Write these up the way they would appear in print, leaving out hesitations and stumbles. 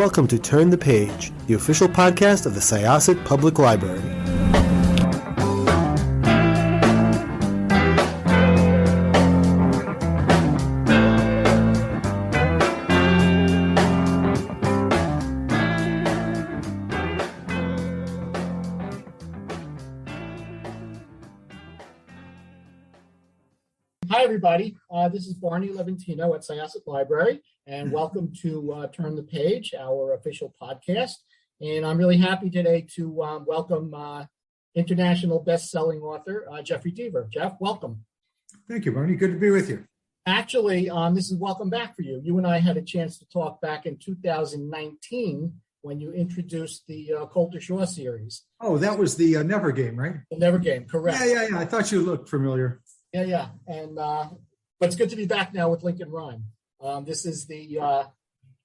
welcome to Turn the Page, the official podcast of the Syosset Public Library. Hi, everybody. This is Barney Levantino at Syosset Library, and welcome to Turn the Page, our official podcast. And I'm really happy today to welcome international best-selling author Jeffery Deaver. Jeff, welcome. Thank you, Barney. Good to be with you. Actually, this is welcome back for you. You and I had a chance to talk back in 2019 when you introduced the Colter Shaw series. Oh, that was the Never Game, right? The Never Game, correct. Yeah. I thought you looked familiar. Yeah. And but it's good to be back now with Lincoln Rhyme. This is the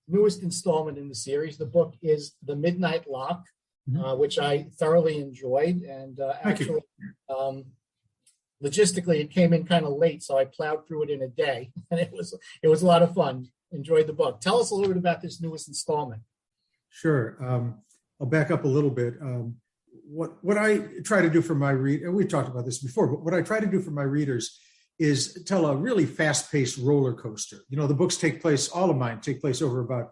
newest installment in the series. The book is The Midnight Lock, which I thoroughly enjoyed. And actually, logistically, it came in kind of late, so I plowed through it in a day, and it was a lot of fun. Enjoyed the book. Tell us a little bit about this newest installment. Sure. I'll back up a little bit. What I try to do for my and we've talked about this before, but what I try to do for my readers is tell a really fast-paced roller coaster. You know, the books all of mine take place over about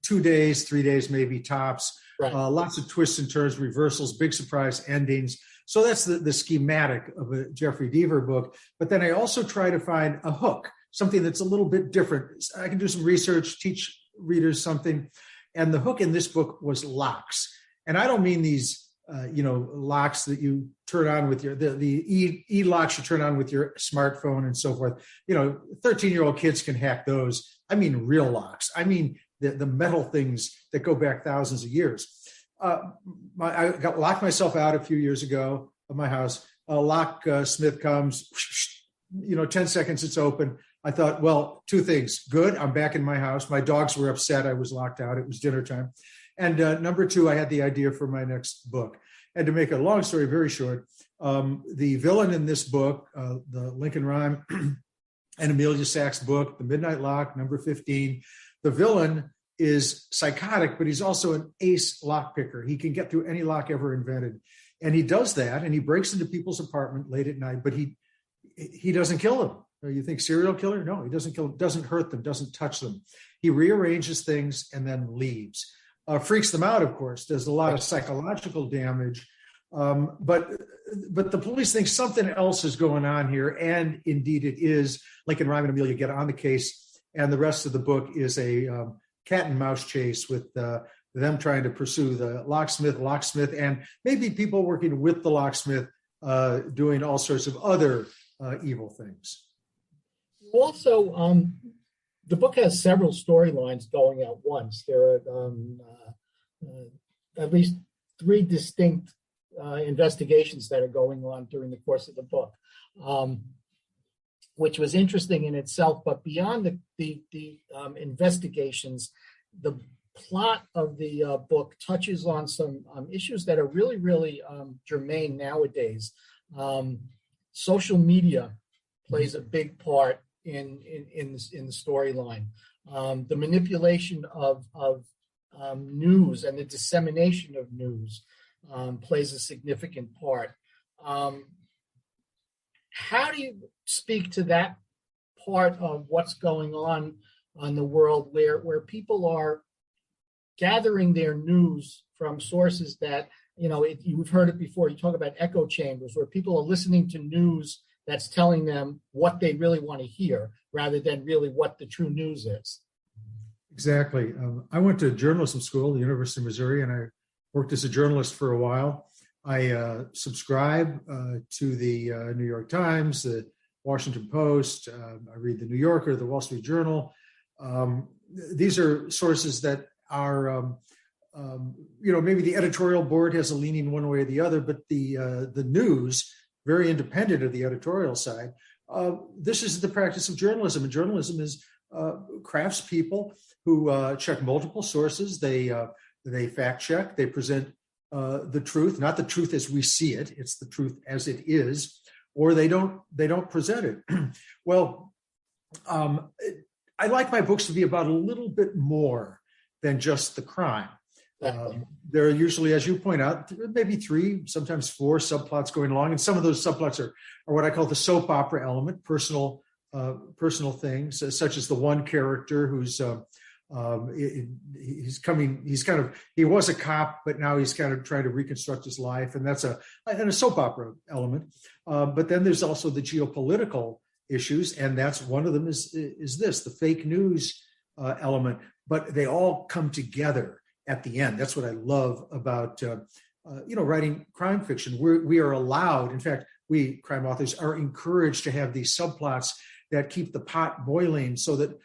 2 days, 3 days, maybe tops. Right. Lots of twists and turns, reversals, big surprise endings. So that's the schematic of a Jeffery Deaver book. But then I also try to find a hook, something that's a little bit different. I can do some research, teach readers something. And the hook in this book was locks. And I don't mean these locks that you turn on with the e-locks you turn on with your smartphone and so forth. 13-year-old kids can hack those. I mean real locks. I mean the metal things that go back thousands of years. I locked myself out a few years ago of my house. A locksmith comes, 10 seconds it's open. I thought, well, two things. Good, I'm back in my house. My dogs were upset I was locked out. It was dinner time. And number two, I had the idea for my next book. And to make a long story very short, the villain in this book, the Lincoln Rhyme and Amelia Sachs book, The Midnight Lock, number 15, the villain is psychotic, but he's also an ace lockpicker. He can get through any lock ever invented. And he does that, and he breaks into people's apartment late at night, but he doesn't kill them. You think serial killer? No, he doesn't kill them, doesn't hurt them, doesn't touch them. He rearranges things and then leaves. Freaks them out, of course, does a lot of psychological damage. But the police think something else is going on here, and indeed it is. Lincoln Rhyme and Amelia get on the case, and the rest of the book is a cat and mouse chase with them trying to pursue the locksmith, and maybe people working with the locksmith doing all sorts of other evil things. Also, the book has several storylines going at once. There are at least three distinct investigations that are going on during the course of the book, which was interesting in itself. But beyond the investigations, the plot of the book touches on some issues that are really, really germane nowadays. Social media plays a big part in the storyline. The manipulation of news and the dissemination of news plays a significant part. How do you speak to that part of what's going on in the world where people are gathering their news from sources that, you've heard it before, you talk about echo chambers, where people are listening to news that's telling them what they really want to hear rather than really what the true news is. Exactly. I went to journalism school, the University of Missouri, and I worked as a journalist for a while. I subscribe to the New York Times, the Washington Post. I read the New Yorker, the Wall Street Journal. These are sources that are, maybe the editorial board has a leaning one way or the other, but the news, very independent of the editorial side. This is the practice of journalism, and journalism is craftspeople who check multiple sources. They fact check. They present the truth, not the truth as we see it. It's the truth as it is, or they don't present it. Well, I like my books to be about a little bit more than just the crime. Exactly. There are usually, as you point out, maybe 3, sometimes 4 subplots going along, and some of those subplots are what I call the soap opera element, personal things, such as the one character who's he was a cop, but now he's kind of trying to reconstruct his life, and that's a soap opera element. But then there's also the geopolitical issues, and that's one of them is the fake news element. But they all come together at the end. That's what I love about writing crime fiction. We are allowed, in fact, we crime authors are encouraged to have these subplots that keep the pot boiling, so that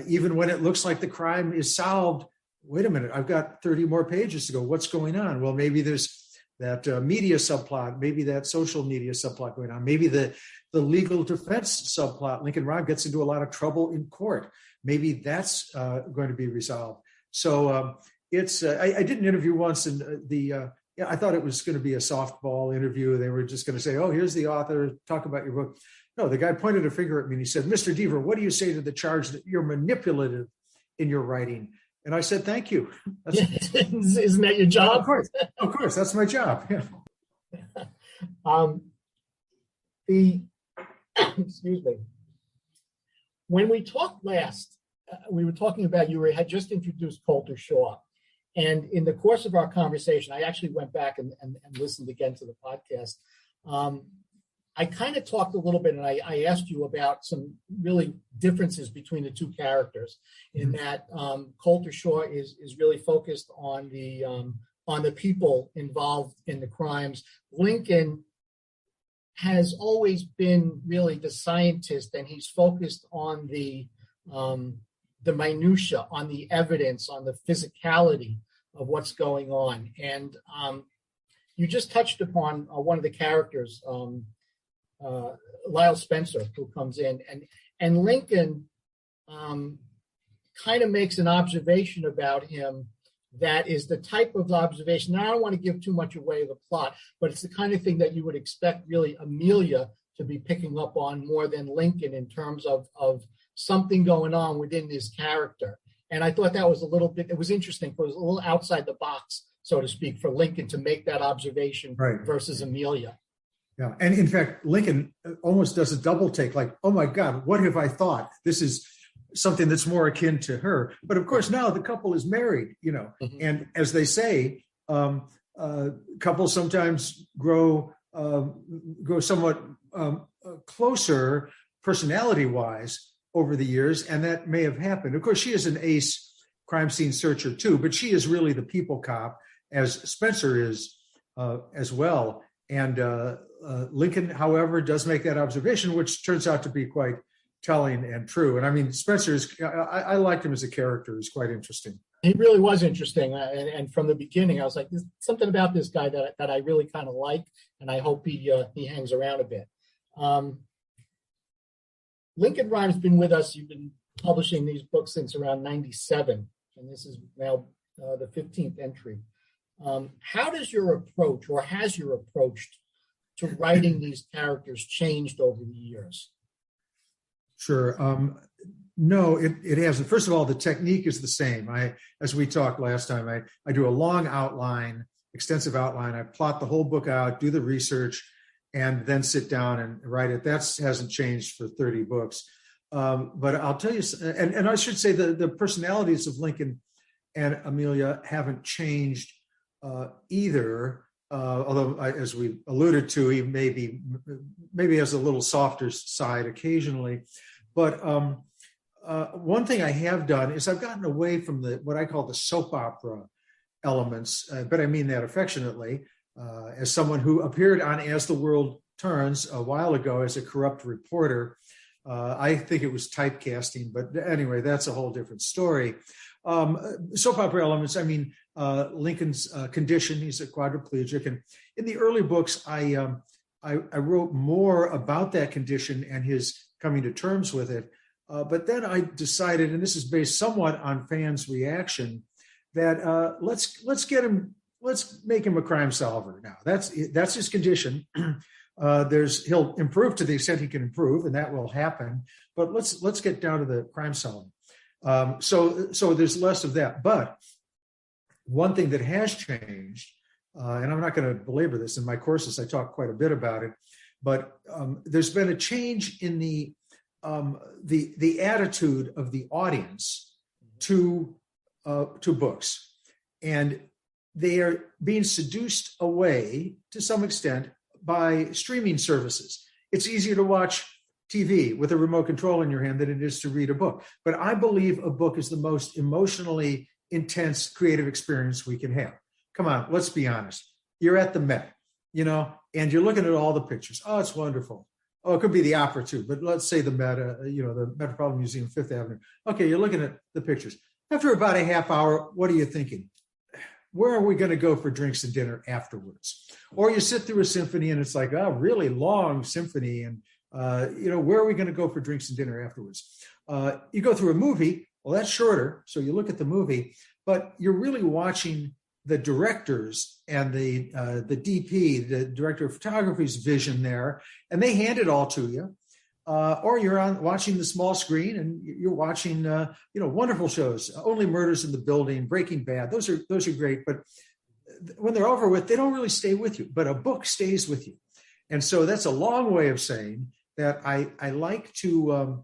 even when it looks like the crime is solved, wait a minute, I've got 30 more pages to go. What's going on? Well, maybe there's that media subplot, maybe that social media subplot going on, maybe the legal defense subplot. Lincoln Rhyme gets into a lot of trouble in court. Maybe that's going to be resolved. So I did an interview once, and I thought it was going to be a softball interview. They were just going to say, "Oh, here's the author, talk about your book." No, the guy pointed a finger at me and he said, "Mr. Deaver, what do you say to the charge that you're manipulative in your writing?" And I said, "Thank you." Isn't that your job? Of course, that's my job. Yeah. Excuse me. When we talked last, we were talking about you had just introduced Colter Shaw. And in the course of our conversation, I actually went back and listened again to the podcast. I kind of talked a little bit, and I asked you about some really differences between the two characters, in that Colter Shaw is really focused on the people involved in the crimes. Lincoln has always been really the scientist, and he's focused on the minutia, on the evidence, on the physicality of what's going on. And you just touched upon one of the characters, Lyle Spencer, who comes in, and Lincoln kind of makes an observation about him that is the type of observation. Now, I don't want to give too much away of the plot, but it's the kind of thing that you would expect really Amelia to be picking up on more than Lincoln, in terms of something going on within this character. And I thought that was it was interesting, because it was a little outside the box, so to speak, for Lincoln to make that observation versus Amelia. Yeah, and in fact, Lincoln almost does a double take, like, "Oh my God, what have I thought? This is something that's more akin to her." But of course, now the couple is married, and as they say, couples sometimes grow somewhat closer personality-wise over the years, and that may have happened. Of course, she is an ace crime scene searcher too, but she is really the people cop, as Spencer is as well. And Lincoln, however, does make that observation, which turns out to be quite telling and true. And I mean, I liked him as a character. He's quite interesting. He really was interesting. And from the beginning, I was like, there's something about this guy that I really kind of like, and I hope he hangs around a bit. Lincoln Rhyme's been with us. You've been publishing these books since around 97, and this is now the 15th entry. How does your approach, or has your approach to writing these characters changed over the years? Sure. No, it hasn't. First of all, the technique is the same. As we talked last time, I do a long outline, extensive outline. I plot the whole book out, do the research, and then sit down and write it. That hasn't changed for 30 books. But I'll tell you, and I should say the personalities of Lincoln and Amelia haven't changed either. Although, as we alluded to, he maybe has a little softer side occasionally. But one thing I have done is I've gotten away from what I call the soap opera elements, but I mean that affectionately. As someone who appeared on As the World Turns a while ago as a corrupt reporter, I think it was typecasting, but anyway, that's a whole different story. Soap opera elements, I mean, Lincoln's condition, he's a quadriplegic. And in the early books, I wrote more about that condition and his coming to terms with it. But then I decided, and this is based somewhat on fans' reaction, that let's make him a crime solver now. That's his condition. He'll improve to the extent he can improve, and that will happen. But let's get down to the crime solving. So there's less of that. But one thing that has changed, and I'm not going to belabor this in my courses, I talk quite a bit about it, but there's been a change in the attitude of the audience to books, and they are being seduced away to some extent by streaming services. It's easier to watch TV with a remote control in your hand than it is to read a book. But I believe a book is the most emotionally intense creative experience we can have. Come on, let's be honest. You're at the Met, and you're looking at all the pictures. Oh, it's wonderful. Oh, it could be the opera too, but let's say the Met, the Metropolitan Museum, Fifth Avenue. Okay, you're looking at the pictures. After about a half hour, what are you thinking? Where are we going to go for drinks and dinner afterwards? Or you sit through a symphony and it's like, oh, really long symphony. And, where are we going to go for drinks and dinner afterwards? You go through a movie, well, that's shorter. So you look at the movie, but you're really watching the director's and the DP, the director of photography's vision there, and they hand it all to you. Or you're watching the small screen and you're watching, wonderful shows, Only Murders in the Building, Breaking Bad. Those are great, but when they're over with, they don't really stay with you. But a book stays with you, and so that's a long way of saying that I like to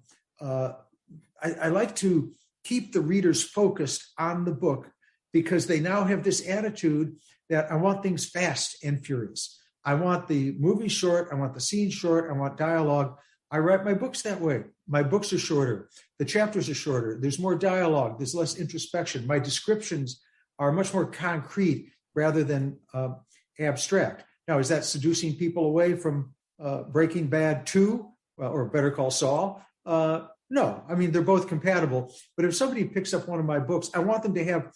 I like to keep the readers focused on the book, because they now have this attitude that I want things fast and furious. I want the movie short. I want the scene short. I want dialogue. I write my books that way. My books are shorter. The chapters are shorter. There's more dialogue. There's less introspection. My descriptions are much more concrete rather than abstract. Now, is that seducing people away from Breaking Bad 2 or Better Call Saul? No. I mean, they're both compatible. But if somebody picks up one of my books, I want them to have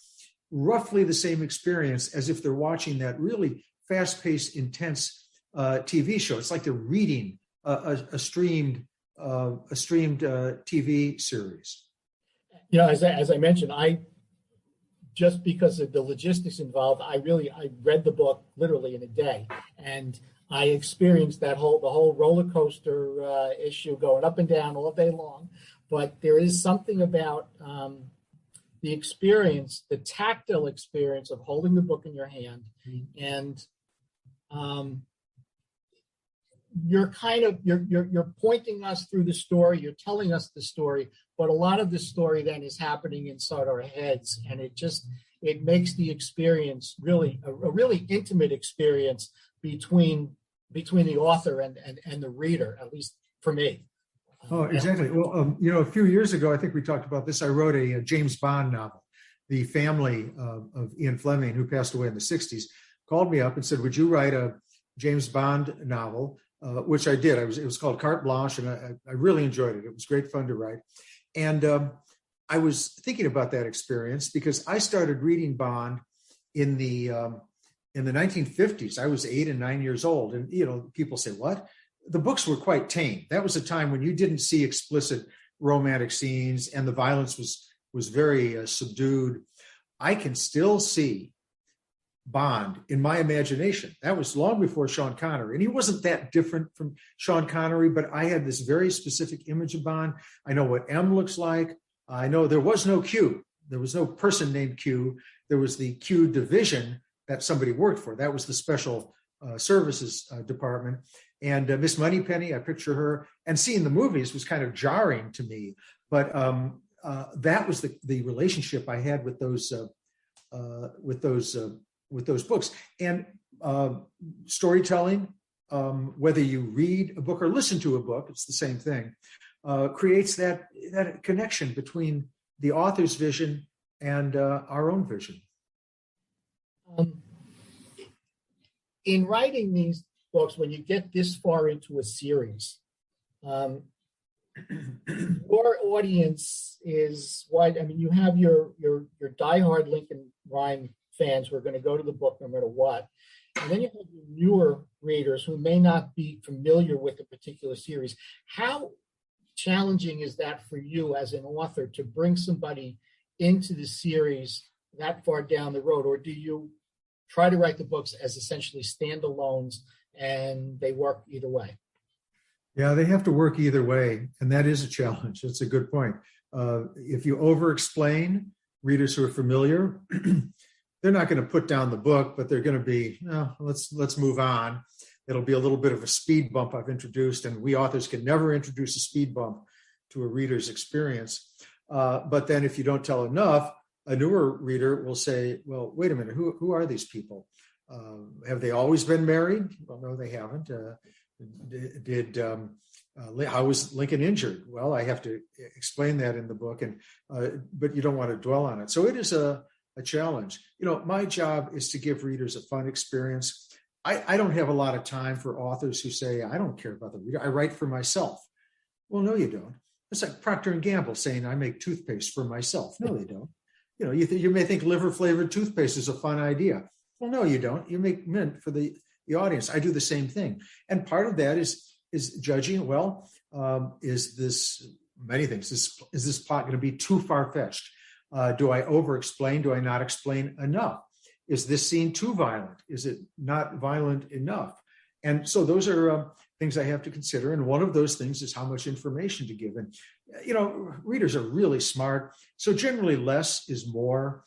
roughly the same experience as if they're watching that really fast-paced, intense TV show. It's like they're reading a streamed TV series. As I mentioned, just because of the logistics involved, I read the book literally in a day, and I experienced the whole roller coaster issue going up and down all day long. But there is something about the experience, the tactile experience of holding the book in your hand, and you're pointing us through the story, you're telling us the story, but a lot of the story then is happening inside our heads, and it makes the experience really a really intimate experience between the author and the reader, at least for me. Oh, exactly. Well, a few years ago, I think we talked about this. I wrote a James Bond novel. The family of Ian Fleming, who passed away in the 60s, called me up and said, would you write a James Bond novel? Which I did. It was called Carte Blanche, and I really enjoyed it. It was great fun to write. And I was thinking about that experience because I started reading Bond in the 1950s. I was 8 and 9 years old. And, people say, what? The books were quite tame. That was a time when you didn't see explicit romantic scenes and the violence was very subdued. I can still see Bond in my imagination. That was long before Sean Connery. And he wasn't that different from Sean Connery, but I had this very specific image of Bond. I know what M looks like. I know there was no Q. There was no person named Q. There was the Q division that somebody worked for. That was the special services department. And Miss Moneypenny, I picture her. And seeing the movies was kind of jarring to me. But that was the relationship I had with those books. And storytelling, whether you read a book or listen to a book, it's the same thing, creates that connection between the author's vision and our own vision. In writing these books, when you get this far into a series, your audience is wide. I mean, you have your diehard Lincoln Rhyme fans who are going to go to the book no matter what. And then you have your newer readers who may not be familiar with a particular series. How challenging is that for you as an author to bring somebody into the series that far down the road? Or do you try to write the books as essentially standalones and they work either way? Yeah, they have to work either way. And that is a challenge. That's a good point. If you over-explain, readers who are familiar, they're not going to put down the book, but they're going to be, let's move on. It'll be a little bit of a speed bump I've introduced, and we authors can never introduce a speed bump to a reader's experience. But then if you don't tell enough, a newer reader will say, well, wait a minute, who are these people? Have they always been married? Well, no, they haven't. How was Lincoln injured? Well, I have to explain that in the book, but you don't want to dwell on it. So it is a challenge. My job is to give readers a fun experience. I don't have a lot of time for authors who say, I don't care about the reader. I write for myself. Well, no, you don't. It's like Procter & Gamble saying, I make toothpaste for myself. No, they don't. You may think liver-flavored toothpaste is a fun idea. Well, no, you don't. You make mint for the audience. I do the same thing. And part of that is judging, is this many things? Is this plot going to be too far-fetched? Do I over-explain? Do I not explain enough? Is this scene too violent? Is it not violent enough? And so those are things I have to consider. And one of those things is how much information to give. And, readers are really smart. So generally less is more.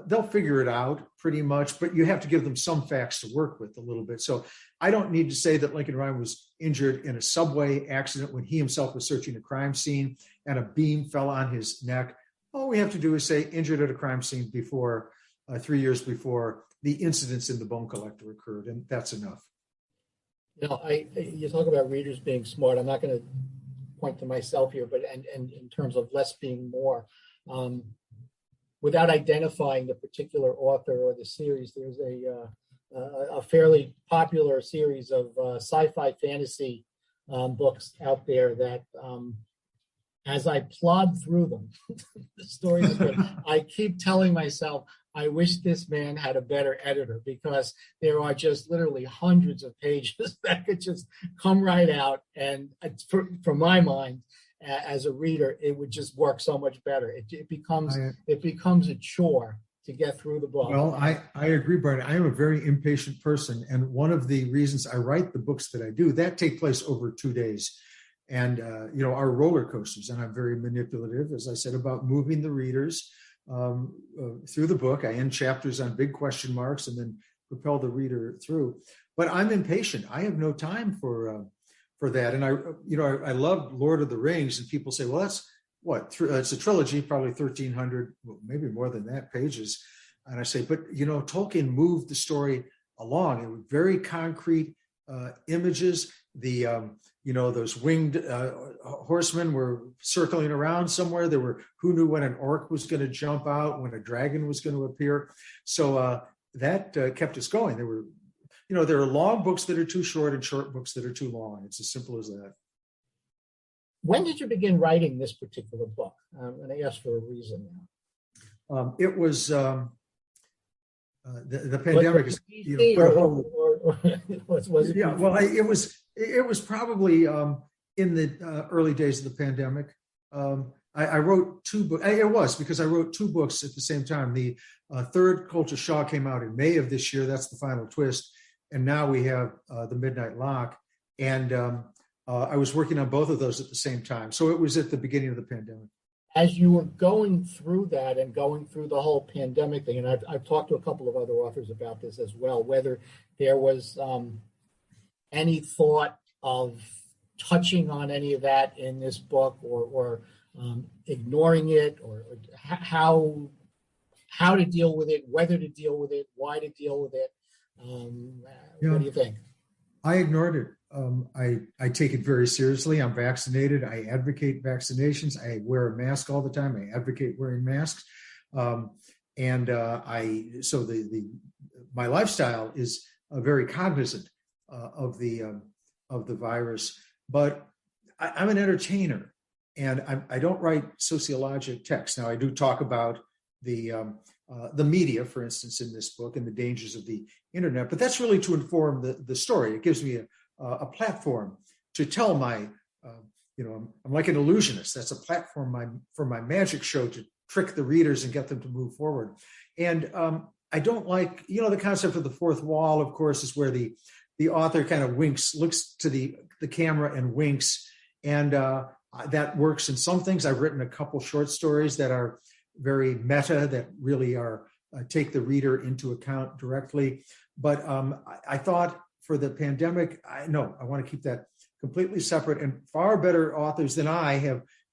They'll figure it out pretty much, but you have to give them some facts to work with a little bit. So I don't need to say that Lincoln Rhyme was injured in a subway accident when he himself was searching a crime scene and a beam fell on his neck. All we have to do is say injured at a crime scene before 3 years before the incidents in the bone collector occurred, and that's enough. You talk about readers being smart. I'm not going to point to myself here, but and in terms of less being more, without identifying the particular author or the series, there's a fairly popular series of sci-fi fantasy books out there that, as I plod through them, the stories is good. I keep telling myself, I wish this man had a better editor, because there are just literally hundreds of pages that could just come right out. And for my mind, as a reader, it would just work so much better. It becomes a chore to get through the book. Well, I agree, Barney. I am a very impatient person. And one of the reasons I write the books that I do, that take place over 2 days. And, our roller coasters. And I'm very manipulative, as I said, about moving the readers through the book. I end chapters on big question marks and then propel the reader through. But I'm impatient. I have no time for that. And I love Lord of the Rings, and people say, well, that's it's a trilogy, probably 1,300, maybe more than that, pages. And I say, but Tolkien moved the story along. It was very concrete images. Those winged horsemen were circling around somewhere. Who knew when an orc was going to jump out, when a dragon was going to appear. So that kept us going. There are long books that are too short and short books that are too long. It's as simple as that. When did you begin writing this particular book? And I ask for a reason now. It was the pandemic. Was it? Yeah. Well, it was probably in the early days of the pandemic. I wrote 2 books. It was because I wrote 2 books at the same time. The third, Culture Shaw, came out in May of this year. That's the final twist. And now we have The Midnight Lock. And I was working on both of those at the same time. So it was at the beginning of the pandemic. As you were going through that and going through the whole pandemic thing, and I've talked to a couple of other authors about this as well, whether there was any thought of touching on any of that in this book, or ignoring it, or how to deal with it, whether to deal with it, why to deal with it. What do you think? I ignored it. I take it very seriously. I'm vaccinated. I advocate vaccinations. I wear a mask all the time. I advocate wearing masks. My lifestyle is very cognizant of the virus. But I'm an entertainer, and I don't write sociologic text. Now, I do talk about the media, for instance, in this book, and the dangers of the internet. But that's really to inform the story. It gives me a platform to tell my, I'm like an illusionist. That's a platform for my magic show to trick the readers and get them to move forward. And I don't like, the concept of the fourth wall, of course, is where the author kind of winks, looks to the camera and winks. And that works in some things. I've written a couple short stories that are very meta, that really are take the reader into account directly. But I thought for the pandemic, I want to keep that completely separate. And far better authors than I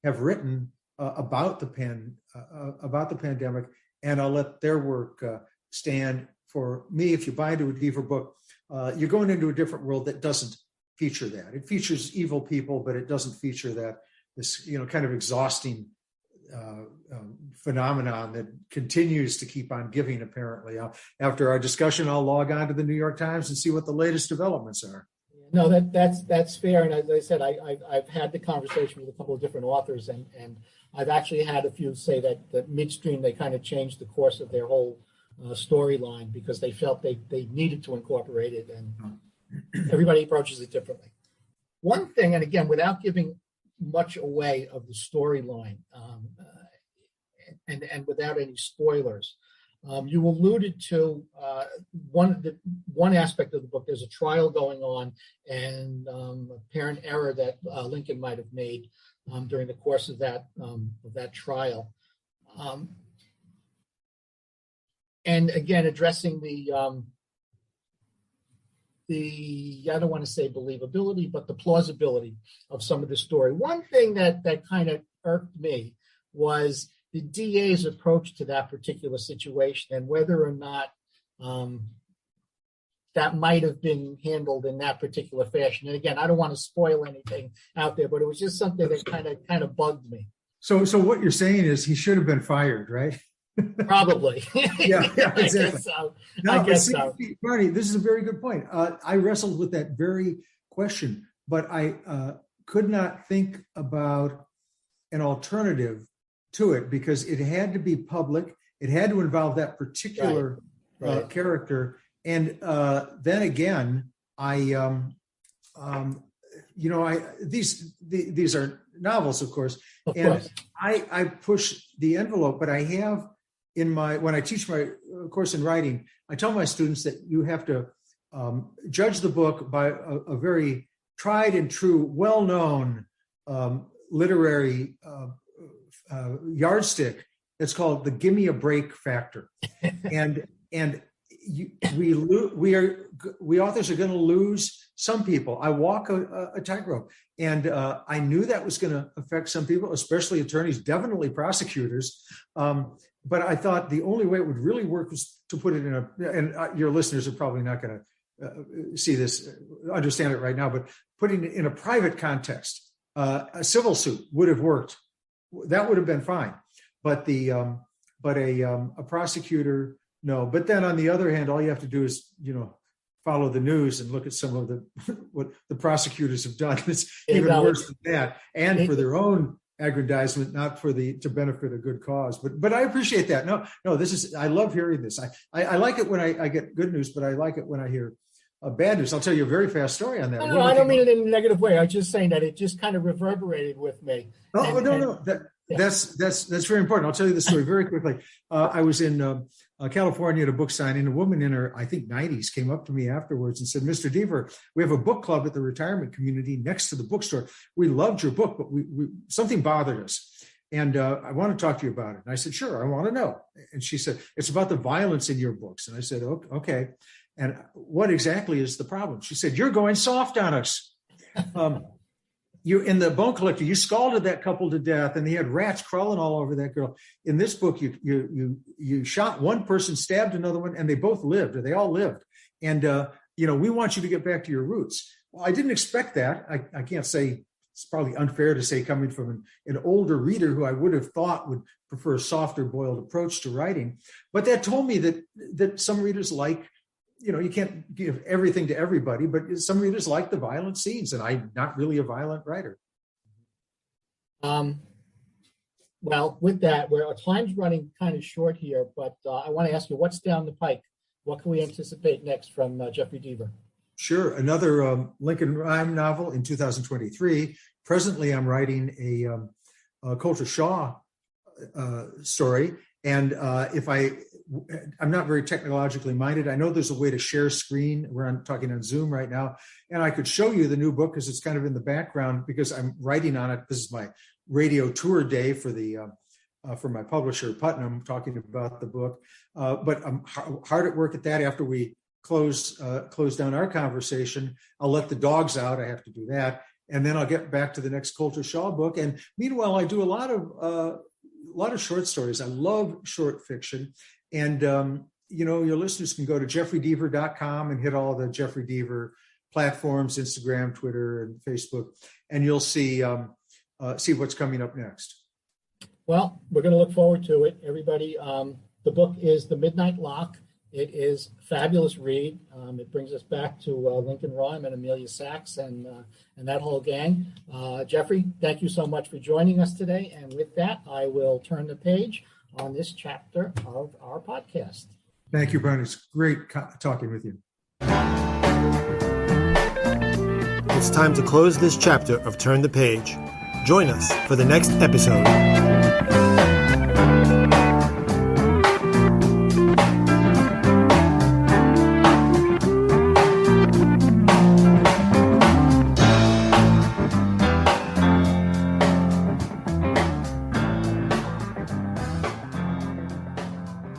have written about the pandemic, and I'll let their work stand. For me, if you buy into a Deaver book, you're going into a different world that doesn't feature that. It features evil people, but it doesn't feature this kind of exhausting phenomenon that continues to keep on giving. Apparently, after our discussion, I'll log on to the New York Times and see what the latest developments are. No, that's fair. And as I said, I've had the conversation with a couple of different authors, and I've actually had a few say that midstream they kind of changed the course of their whole storyline because they felt they needed to incorporate it, and everybody approaches it differently. One thing, and again, without giving much away of the storyline, and without any spoilers, you alluded to one aspect of the book. There's a trial going on, and apparent error that Lincoln might have made during the course of that trial. And again, addressing the I don't want to say believability, but the plausibility of some of the story. One thing that kind of irked me was the DA's approach to that particular situation, and whether or not that might have been handled in that particular fashion. And again, I don't want to spoil anything out there, but it was just something that kind of bugged me. So what you're saying is he should have been fired, right? Probably. Yeah, exactly. I guess so. Barney, this is a very good point. I wrestled with that very question, but I could not think about an alternative to it because it had to be public. It had to involve that particular character. And then again, these are novels, of course. I push the envelope, but I have when I teach my course in writing, I tell my students that you have to judge the book by a very tried and true, well-known literary yardstick. It's called the "Gimme a Break" factor, and we authors are going to lose some people. I walk a tightrope, and I knew that was going to affect some people, especially attorneys, definitely prosecutors. But I thought the only way it would really work was to put it in and your listeners are probably not going to see this, understand it right now, but putting it in a private context, a civil suit would have worked. That would have been fine. But a prosecutor, no. But then on the other hand, all you have to do is, follow the news and look at some of what the prosecutors have done. It's even worse than that. And for their own aggrandizement, not to benefit a good cause. But I appreciate that. No, I love hearing this. I like it when I get good news, but I like it when I hear bad news. I'll tell you a very fast story on that. No, I don't mean it in a negative way. I was just saying that it just kind of reverberated with me. No. That's very important. I'll tell you the story very quickly. I was in California at a book signing. A woman in her, I think, 90s came up to me afterwards and said, "Mr. Deaver, we have a book club at the retirement community next to the bookstore. We loved your book, but we something bothered us. And I want to talk to you about it." And I said, "Sure, I want to know." And she said, "It's about the violence in your books." And I said, "Okay. And what exactly is the problem?" She said, "You're going soft on us. You in the Bone Collector, you scalded that couple to death, and they had rats crawling all over that girl. In this book, you shot one person, stabbed another one, and they both lived, or they all lived. And we want you to get back to your roots." Well, I didn't expect that. I can't say, it's probably unfair to say, coming from an older reader who I would have thought would prefer a softer boiled approach to writing. But that told me that some readers like, you can't give everything to everybody, but some readers like the violent scenes, and I'm not really a violent writer. Well, with that, our time's running kind of short here, but I want to ask you, what's down the pike? What can we anticipate next from Jeffery Deaver? Sure. Another Lincoln Rhyme novel in 2023. Presently, I'm writing a Colter Shaw story. And if I I'm not very technologically minded. I know there's a way to share screen. We're talking on Zoom right now, and I could show you the new book because it's kind of in the background because I'm writing on it. This is my radio tour day for for my publisher, Putnam, talking about the book. But I'm hard at work at that. After we close down our conversation, I'll let the dogs out. I have to do that. And then I'll get back to the next Coulter Shaw book. And meanwhile, I do a lot of short stories. I love short fiction. And, your listeners can go to jeffreydeaver.com and hit all the Jeffery Deaver platforms, Instagram, Twitter, and Facebook, and you'll see what's coming up next. Well, we're going to look forward to it, everybody. The book is The Midnight Lock. It is a fabulous read. It brings us back to Lincoln Rhyme and Amelia Sachs and that whole gang. Jeffrey, thank you so much for joining us today. And with that, I will turn the page on this chapter of our podcast. Thank you, Barney. It's great talking with you. It's time to close this chapter of Turn the Page. Join us for the next episode.